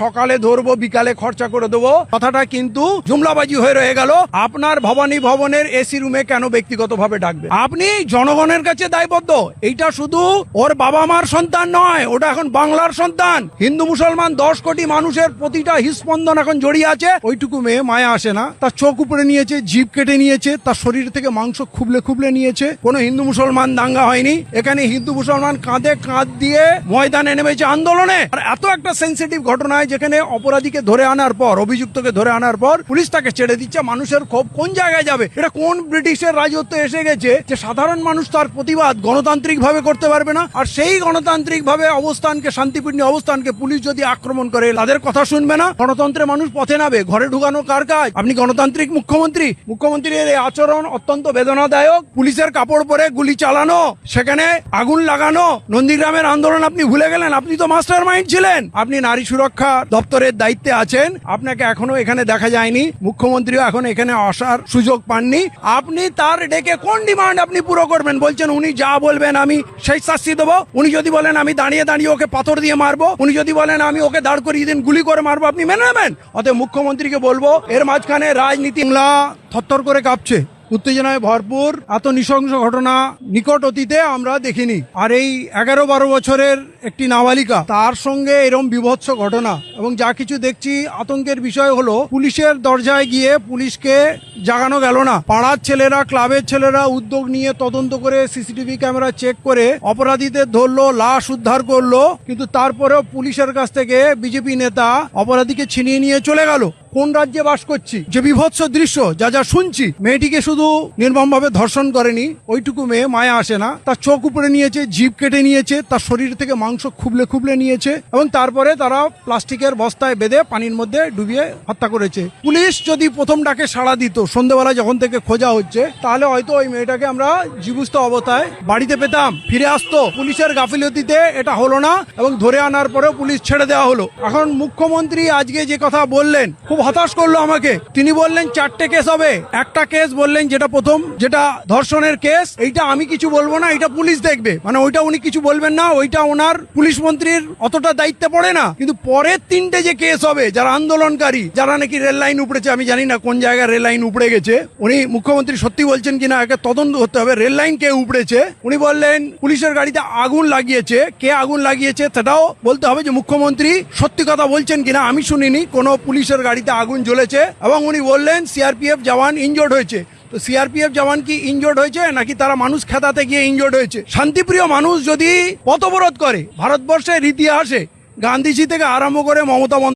সকালে ধরবো বিকালে খরচা করে দেবো কথাটা কিন্তু জুমলাবাজি হয়ে রয়ে গেল। আপনার ভবানী ভবনের এসি রুমে কেন ব্যক্তিগতভাবে ডাকবে? আপনি জনগণের কাছে দায়বদ্ধ। এইটা শুধু ওর বাবা মার সন্তান নয়, ওটা এখন বাংলার সন্তান। হিন্দু মুসলমান 10 কোটি মানুষের প্রতিটা হৃস্পন্দন এখন জড়িয়ে আছে। ওইটুকু মেয়ে মায়া আসে না, তার চোখ উপরে নিয়েছে, জিভ কেটে নিয়েছে, তার শরীর থেকে মাংস খুবলে খুবলে নিয়েছে। কোনো হিন্দু মুসলমান দাঙ্গা হয়নি এখানে। হিন্দু মুসলমান কাঁধে কাঁধ দিয়ে ময়দানে নেমেছে আন্দোলনে। আর এত একটা সেন্সিটিভ ঘটনা যেখানে অপরাধীকে ধরে আনার পর, অভিযুক্তকে ধরে আনার পর পুলিশ তাকে ছেড়ে দিচ্ছে, মানুষের ক্ষোভ কোন জায়গায় যাবে? এটা কোন ব্রিটিশের রাজত্ব এসে গেছে যে সাধারণ মানুষ তার প্রতিবাদ গণতান্ত্রিক ভাবে করতে পারবে না? আর সেই গণতান্ত্রিক ভাবে অবস্থানকে, শান্তিপূর্ণ অবস্থানকে পুলিশ যদি আক্রমণ করে তাদের কথা শুনবে না? গণতন্ত্রে মানুষ পথে নামে, ঘরে ঢুকানো কার কাজ? আপনি গণতান্ত্রিক মুখ্যমন্ত্রী। মুখ্যমন্ত্রীর এই আচরণ অত্যন্ত বেদনাদায়ক। পুলিশের কাপড় পরে গুলি চালানো, সেখানে আগুন লাগানো, নন্দীগ্রামের আন্দোলন আপনি ভুলে গেলেন? আপনি তো মাস্টার মাইন্ড ছিলেন। আপনি নারী সুরক্ষা দপ্তরের দায়িত্বে আছেন, আপনাকে এখনো এখানে দেখা যায়নি। মুখ্যমন্ত্রীও এখন এখানে আসার সুযোগ পাননি। আপনি তার ডেকে কোন ডিমান্ড আপনি পুরো করবেন? বলছেন উনি যা বলবেন আমি সেই শাস্তি দেবো। উনি যদি বলেন আমি দাঁড়িয়ে দাঁড়িয়ে ওকে পাথর দিয়ে মারবো, উনি যদি বলেন আমি ওকে দাঁড় করিয়ে দিন গুলি করে মারবো, আপনি মেনে নেবেন? অতএব মুখ্যমন্ত্রীকে বলবো, এর মাঝখানে রাজনীতি থরথর করে কাঁপছে, উত্তেজনায় ভরপুর। এত নৃশংস ঘটনা নিকট অতীতে আমরা দেখিনি। আর এই 11-12 বছরের একটি নাবালিকা, তার সঙ্গে এরকম বিভৎস ঘটনা, এবং যা কিছু দেখছি আতঙ্কের বিষয় হলো পুলিশের দরজায় গিয়ে পুলিশকে জাগানো গেল না। পাড়ার ছেলেরা, ক্লাবের ছেলেরা উদ্যোগ নিয়ে তদন্ত করে সিসিটিভি ক্যামেরা চেক করে অপরাধীদের ধরলো, লাশ উদ্ধার করলো, কিন্তু তারপরেও পুলিশের কাছ থেকে বিজেপি নেতা অপরাধীকে ছিনিয়ে নিয়ে চলে গেল। কোন রাজ্যে বাস করছি? যে বিভৎস দৃশ্য যা যা শুনছি। মেয়েটিকে শুধু নির্মমভাবে ধর্ষণ করেনি, ওইটুকু মেয়ে মায়া আসে না, তার চোখ উপরে নিয়েছে, জিভ কেটে নিয়েছে, তার শরীর থেকে মাংস খুবলে খুবলে নিয়েছে, এবং তারপরে তারা প্লাস্টিকের বস্তায় বেঁধে পানির মধ্যে ডুবিয়ে হত্যা করেছে। পুলিশ যদি প্রথম ডাকে সাড়া দিত, সন্ধ্যেবেলা যখন থেকে খোঁজা হচ্ছে, তাহলে হয়তো ওই মেয়েটাকে আমরা জীবুস্ত অবস্থায় বাড়িতে পেতাম, ফিরে আসতো। পুলিশের গাফিলতিতে এটা হলো না, এবং ধরে আনার পরেও পুলিশ ছেড়ে দেওয়া হলো। এখন মুখ্যমন্ত্রী আজকে যে কথা বললেন খুব হতাশ করলো আমাকে। তিনি বললেন 4টে কেস হবে। একটা কেস বললেন যেটা প্রথম, যেটা ধর্ষণের কেস, এইটা আমি কিছু বলবো না, এটা পুলিশ দেখবে। মানে ওইটা উনি কিছু বলবেন না, ওইটা ওনার পুলিশ মন্ত্রীর অতটা দায়িত্বে পড়ে না। কিন্তু পরের 3টে যে কেস হবে, যারা আন্দোলনকারী, যারা নাকি রেল লাইন উপড়েছে, আমি জানি না কোন জায়গায় রেল লাইন উপড়ে গেছে, উনি মুখ্যমন্ত্রী সত্যি বলছেন কিনা একে তদন্ত করতে হবে। রেল লাইন কে উপড়েছে? উনি বললেন পুলিশের গাড়িতে আগুন লাগিয়েছে। কে আগুন লাগিয়েছে সেটাও বলতে হবে যে মুখ্যমন্ত্রী সত্যি কথা বলছেন কিনা। আমি শুনিনি কোনো পুলিশের গাড়িতে আগুন জ্বলেছে। এবং উনি বললেন সিআরপিএফ জওয়ান ইনজোর্ড হয়েছে। তো সিআরপিএফ জওয়ান কি ইনজোর্ড হয়েছে নাকি তারা মানুষ খেদাতে গিয়ে ইনজোর্ড হয়েছে? শান্তিপ্রিয় মানুষ যদি পথ অবরোধ করে, ভারতবর্ষের ইতিহাসে গান্ধীজি থেকে আরম্ভ করে মমতা